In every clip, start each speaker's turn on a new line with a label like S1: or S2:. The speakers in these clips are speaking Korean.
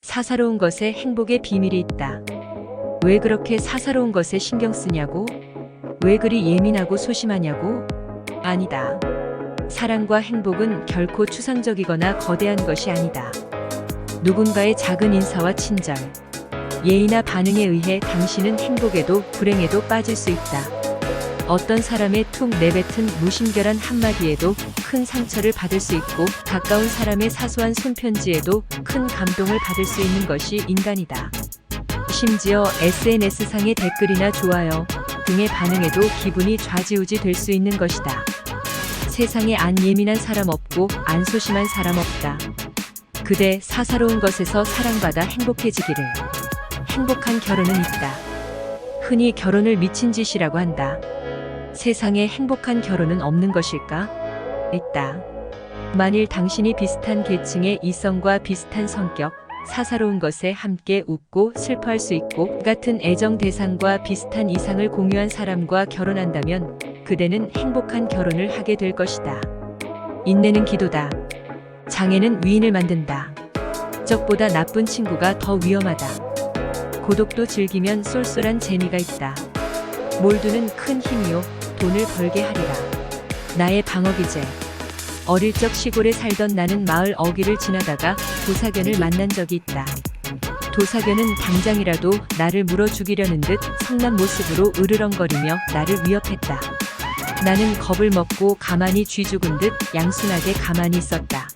S1: 사사로운 것에 행복의 비밀이 있다. 왜 그렇게 사사로운 것에 신경 쓰냐고? 왜 그리 예민하고 소심하냐고? 아니다. 사랑과 행복은 결코 추상적이거나 거대한 것이 아니다. 누군가의 작은 인사와 친절, 예의나 반응에 의해 당신은 행복에도 불행에도 빠질 수 있다. 어떤 사람의 툭 내뱉은 무심결한 한마디에도 큰 상처를 받을 수 있고, 가까운 사람의 사소한 손편지에도 큰 감동을 받을 수 있는 것이 인간이다. 심지어 SNS상의 댓글이나 좋아요 등의 반응에도 기분이 좌지우지 될 수 있는 것이다. 세상에 안 예민한 사람 없고 안 소심한 사람 없다. 그대 사사로운 것에서 사랑받아 행복해지기를. 행복한 결혼은 있다. 흔히 결혼을 미친 짓이라고 한다. 세상에 행복한 결혼은 없는 것일까? 있다. 만일 당신이 비슷한 계층의 이성과 비슷한 성격, 사사로운 것에 함께 웃고 슬퍼할 수 있고 같은 애정 대상과 비슷한 이상을 공유한 사람과 결혼한다면 그대는 행복한 결혼을 하게 될 것이다. 인내는 기도다. 장애는 위인을 만든다. 적보다 나쁜 친구가 더 위험하다. 고독도 즐기면 쏠쏠한 재미가 있다. 몰두는 큰 힘이요 돈을 벌게 하리라. 나의 방어기제. 어릴 적 시골에 살던 나는 마을 어귀를 지나다가 도사견을 만난 적이 있다. 도사견은 당장이라도 나를 물어 죽이려는 듯 성난 모습으로 으르렁거리며 나를 위협했다. 나는 겁을 먹고 가만히 쥐 죽은 듯 양순하게 가만히 있었다.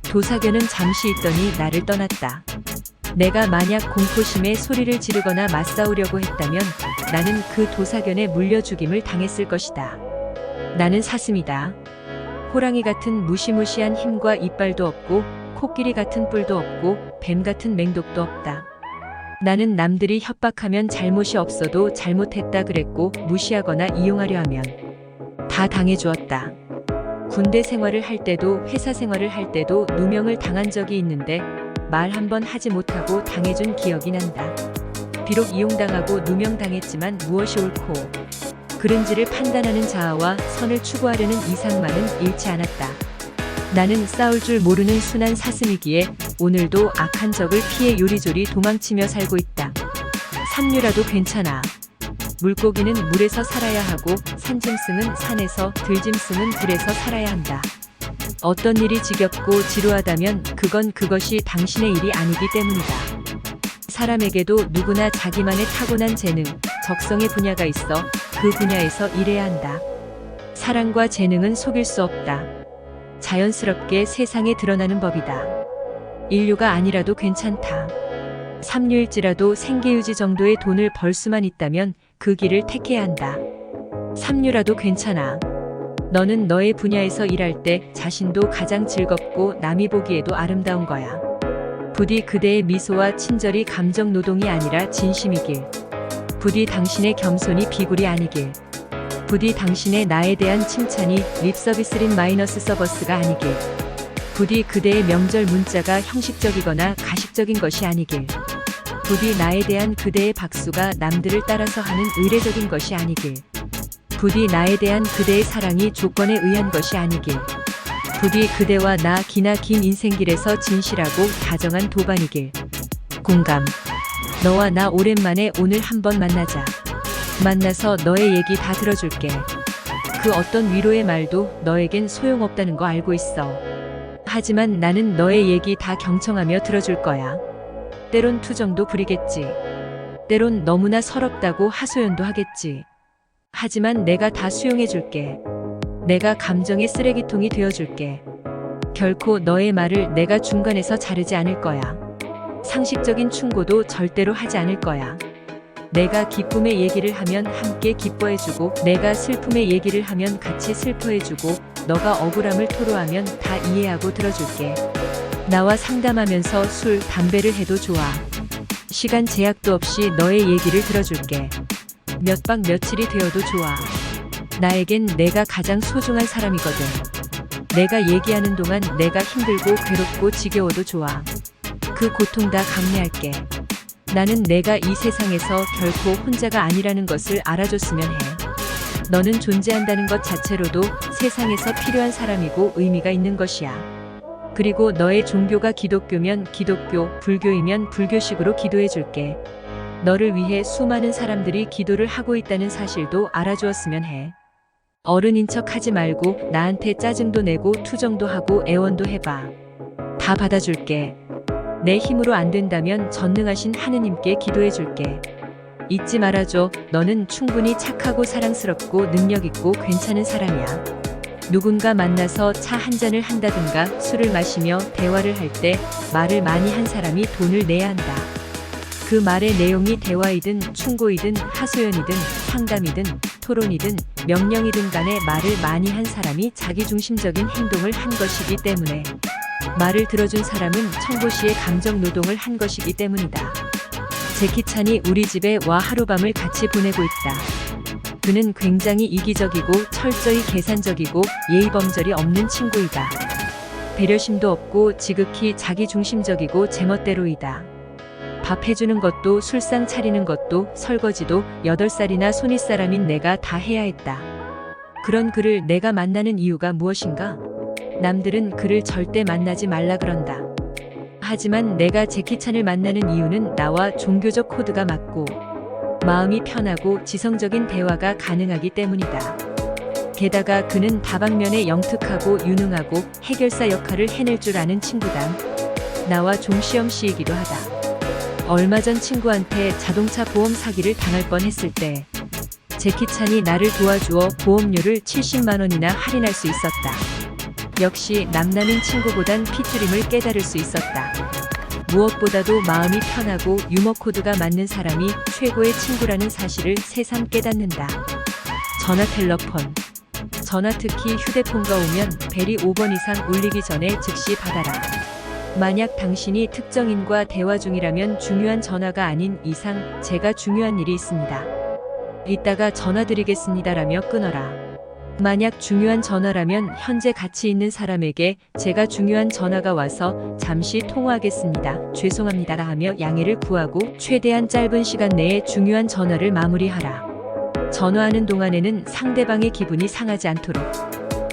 S1: 도사견은 잠시 있더니 나를 떠났다. 내가 만약 공포심에 소리를 지르거나 맞싸우려고 했다면 나는 그 도사견에 물려 죽임을 당했을 것이다. 나는 사슴이다. 호랑이 같은 무시무시한 힘과 이빨도 없고 코끼리 같은 뿔도 없고 뱀 같은 맹독도 없다. 나는 남들이 협박하면 잘못이 없어도 잘못했다 그랬고 무시하거나 이용하려 하면 다 당해주었다. 군대 생활을 할 때도 회사 생활을 할 때도 누명을 당한 적이 있는데 말 한번 하지 못하고 당해준 기억이 난다. 비록 이용당하고 누명당했지만 무엇이 옳고 그른지를 판단하는 자아와 선을 추구하려는 이상만은 잃지 않았다. 나는 싸울 줄 모르는 순한 사슴이기에 오늘도 악한 적을 피해 요리조리 도망치며 살고 있다. 삼류라도 괜찮아. 물고기는 물에서 살아야 하고 산짐승은 산에서, 들짐승은 들에서 살아야 한다. 어떤 일이 지겹고 지루하다면 그건 그것이 당신의 일이 아니기 때문이다. 사람에게도 누구나 자기만의 타고난 재능, 적성의 분야가 있어 그 분야에서 일해야 한다. 사랑과 재능은 속일 수 없다. 자연스럽게 세상에 드러나는 법이다. 인류가 아니라도 괜찮다. 삼류일지라도 생계유지 정도의 돈을 벌 수만 있다면 그 길을 택해야 한다. 삼류라도 괜찮아. 너는 너의 분야에서 일할 때 자신도 가장 즐겁고 남이 보기에도 아름다운 거야. 부디 그대의 미소와 친절이 감정 노동이 아니라 진심이길. 부디 당신의 겸손이 비굴이 아니길. 부디 당신의 나에 대한 칭찬이 립서비스린 마이너스 서버스가 아니길. 부디 그대의 명절 문자가 형식적이거나 가식적인 것이 아니길. 부디 나에 대한 그대의 박수가 남들을 따라서 하는 의례적인 것이 아니길. 부디 나에 대한 그대의 사랑이 조건에 의한 것이 아니길. 부디 그대와 나 기나 긴 인생길에서 진실하고 다정한 도반이길. 공감. 너와 나 오랜만에 오늘 한번 만나자. 만나서 너의 얘기 다 들어줄게. 그 어떤 위로의 말도 너에겐 소용없다는 거 알고 있어. 하지만 나는 너의 얘기 다 경청하며 들어줄 거야. 때론 투정도 부리겠지. 때론 너무나 서럽다고 하소연도 하겠지. 하지만 내가 다 수용해줄게. 내가 감정의 쓰레기통이 되어줄게. 결코 너의 말을 내가 중간에서 자르지 않을 거야. 상식적인 충고도 절대로 하지 않을 거야. 내가 기쁨의 얘기를 하면 함께 기뻐해주고, 내가 슬픔의 얘기를 하면 같이 슬퍼해주고, 너가 억울함을 토로하면 다 이해하고 들어줄게. 나와 상담하면서 술, 담배를 해도 좋아. 시간 제약도 없이 너의 얘기를 들어줄게. 몇 박 며칠이 되어도 좋아. 나에겐 내가 가장 소중한 사람이거든. 내가 얘기하는 동안 내가 힘들고 괴롭고 지겨워도 좋아. 그 고통 다 감내할게. 나는 내가 이 세상에서 결코 혼자가 아니라는 것을 알아줬으면 해. 너는 존재한다는 것 자체로도 세상에서 필요한 사람이고 의미가 있는 것이야. 그리고 너의 종교가 기독교면 기독교, 불교이면 불교식으로 기도해 줄게. 너를 위해 수많은 사람들이 기도를 하고 있다는 사실도 알아주었으면 해. 어른인 척 하지 말고 나한테 짜증도 내고 투정도 하고 애원도 해봐. 다 받아줄게. 내 힘으로 안 된다면 전능하신 하느님께 기도해 줄게. 잊지 말아줘. 너는 충분히 착하고 사랑스럽고 능력있고 괜찮은 사람이야. 누군가 만나서 차 한 잔을 한다든가 술을 마시며 대화를 할 때 말을 많이 한 사람이 돈을 내야 한다. 그 말의 내용이 대화이든 충고이든 하소연이든 상담이든 토론이든 명령이든 간에 말을 많이 한 사람이 자기중심적인 행동을 한 것이기 때문에 말을 들어준 사람은 청보시의 감정노동을 한 것이기 때문이다. 제키찬이 우리 집에 와 하룻밤을 같이 보내고 있다. 그는 굉장히 이기적이고 철저히 계산적이고 예의범절이 없는 친구이다. 배려심도 없고 지극히 자기중심적이고 제멋대로이다. 밥 해주는 것도 술상 차리는 것도 설거지도 8살이나 손윗사람인 내가 다 해야 했다. 그런 그를 내가 만나는 이유가 무엇인가? 남들은 그를 절대 만나지 말라 그런다. 하지만 내가 제키찬을 만나는 이유는 나와 종교적 코드가 맞고 마음이 편하고 지성적인 대화가 가능하기 때문이다. 게다가 그는 다방면에 영특하고 유능하고 해결사 역할을 해낼 줄 아는 친구다. 나와 종시험씨이기도 하다. 얼마 전 친구한테 자동차 보험 사기를 당할 뻔했을 때 제키찬이 나를 도와주어 보험료를 70만 원이나 할인할 수 있었다. 역시 남남인 친구보단 핏줄임을 깨달을 수 있었다. 무엇보다도 마음이 편하고 유머 코드가 맞는 사람이 최고의 친구라는 사실을 새삼 깨닫는다. 전화 텔레폰. 전화 특히 휴대폰가 오면 벨이 5번 이상 울리기 전에 즉시 받아라. 만약 당신이 특정인과 대화 중이라면 중요한 전화가 아닌 이상 제가 중요한 일이 있습니다. 이따가 전화 드리겠습니다라며 끊어라. 만약 중요한 전화라면 현재 같이 있는 사람에게 제가 중요한 전화가 와서 잠시 통화하겠습니다. 죄송합니다라 하며 양해를 구하고 최대한 짧은 시간 내에 중요한 전화를 마무리하라. 전화하는 동안에는 상대방의 기분이 상하지 않도록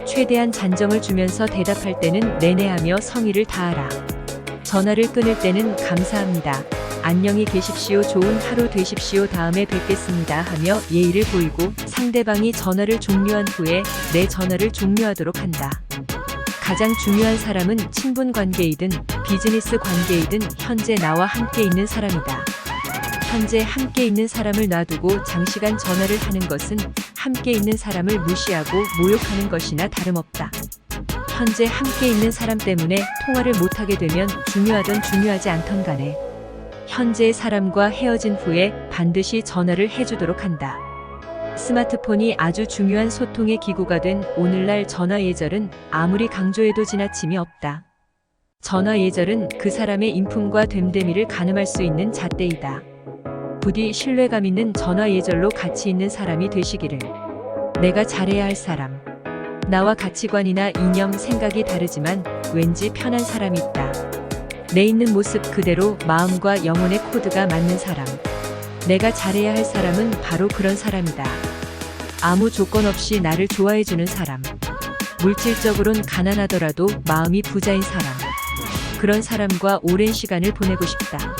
S1: 최대한 잔정을 주면서 대답할 때는 내내하며 성의를 다하라. 전화를 끊을 때는 감사합니다. 안녕히 계십시오. 좋은 하루 되십시오. 다음에 뵙겠습니다. 하며 예의를 보이고 상대방이 전화를 종료한 후에 내 전화를 종료하도록 한다. 가장 중요한 사람은 친분 관계이든 비즈니스 관계이든 현재 나와 함께 있는 사람이다. 현재 함께 있는 사람을 놔두고 장시간 전화를 하는 것은 함께 있는 사람을 무시하고 모욕하는 것이나 다름없다. 현재 함께 있는 사람 때문에 통화를 못하게 되면 중요하던 중요하지 않던 간에 현재의 사람과 헤어진 후에 반드시 전화를 해주도록 한다. 스마트폰이 아주 중요한 소통의 기구가 된 오늘날 전화 예절은 아무리 강조해도 지나침이 없다. 전화 예절은 그 사람의 인품과 됨됨이를 가늠할 수 있는 잣대이다. 부디 신뢰감 있는 전화 예절로 가치 있는 사람이 되시기를. 내가 잘해야 할 사람. 나와 가치관이나 이념, 생각이 다르지만 왠지 편한 사람이 있다. 내 있는 모습 그대로 마음과 영혼의 코드가 맞는 사람. 내가 잘해야 할 사람은 바로 그런 사람이다. 아무 조건 없이 나를 좋아해주는 사람. 물질적으론 가난하더라도 마음이 부자인 사람. 그런 사람과 오랜 시간을 보내고 싶다.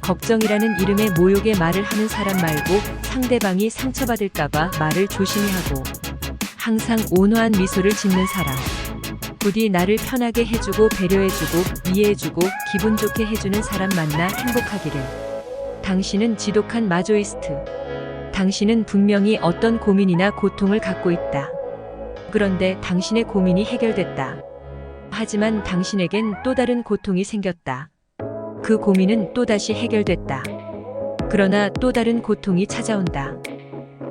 S1: 걱정이라는 이름의 모욕의 말을 하는 사람 말고 상대방이 상처받을까봐 말을 조심히 하고 항상 온화한 미소를 짓는 사람. 부디 나를 편하게 해주고 배려해주고 이해해주고 기분 좋게 해주는 사람 만나 행복하기를. 당신은 지독한 마조이스트. 당신은 분명히 어떤 고민이나 고통을 갖고 있다. 그런데 당신의 고민이 해결됐다. 하지만 당신에겐 또 다른 고통이 생겼다. 그 고민은 또다시 해결됐다. 그러나 또 다른 고통이 찾아온다.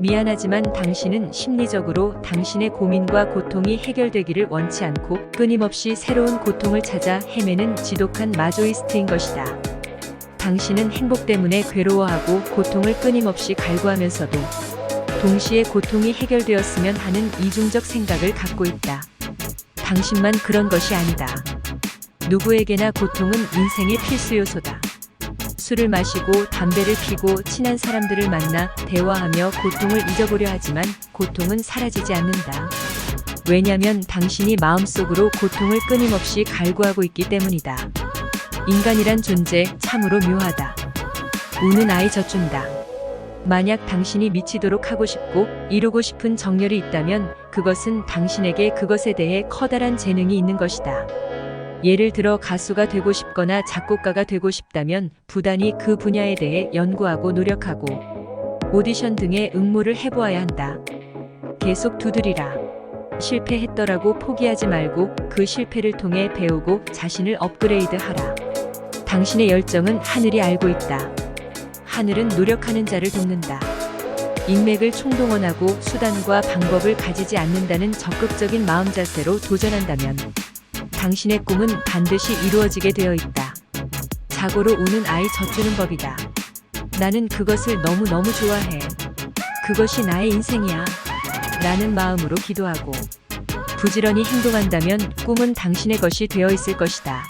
S1: 미안하지만 당신은 심리적으로 당신의 고민과 고통이 해결되기를 원치 않고 끊임없이 새로운 고통을 찾아 헤매는 지독한 마조이스트인 것이다. 당신은 행복 때문에 괴로워하고 고통을 끊임없이 갈구하면서도 동시에 고통이 해결되었으면 하는 이중적 생각을 갖고 있다. 당신만 그런 것이 아니다. 누구에게나 고통은 인생의 필수 요소다. 술을 마시고 담배를 피고 친한 사람들을 만나 대화하며 고통을 잊어보려 하지만 고통은 사라지지 않는다. 왜냐면 당신이 마음속으로 고통을 끊임없이 갈구하고 있기 때문이다. 인간이란 존재 참으로 묘하다. 우는 아이 젖준다. 만약 당신이 미치도록 하고 싶고 이루고 싶은 정열이 있다면 그것은 당신에게 그것에 대해 커다란 재능이 있는 것이다. 예를 들어 가수가 되고 싶거나 작곡가가 되고 싶다면 부단히 그 분야에 대해 연구하고 노력하고 오디션 등의 응모를 해보아야 한다. 계속 두드리라. 실패했더라고 포기하지 말고 그 실패를 통해 배우고 자신을 업그레이드하라. 당신의 열정은 하늘이 알고 있다. 하늘은 노력하는 자를 돕는다. 인맥을 총동원하고 수단과 방법을 가지지 않는다는 적극적인 마음 자세로 도전한다면 당신의 꿈은 반드시 이루어지게 되어 있다. 자고로 우는 아이 젖주는 법이다. 나는 그것을 너무너무 좋아해. 그것이 나의 인생이야. 라는 마음으로 기도하고 부지런히 행동한다면 꿈은 당신의 것이 되어 있을 것이다.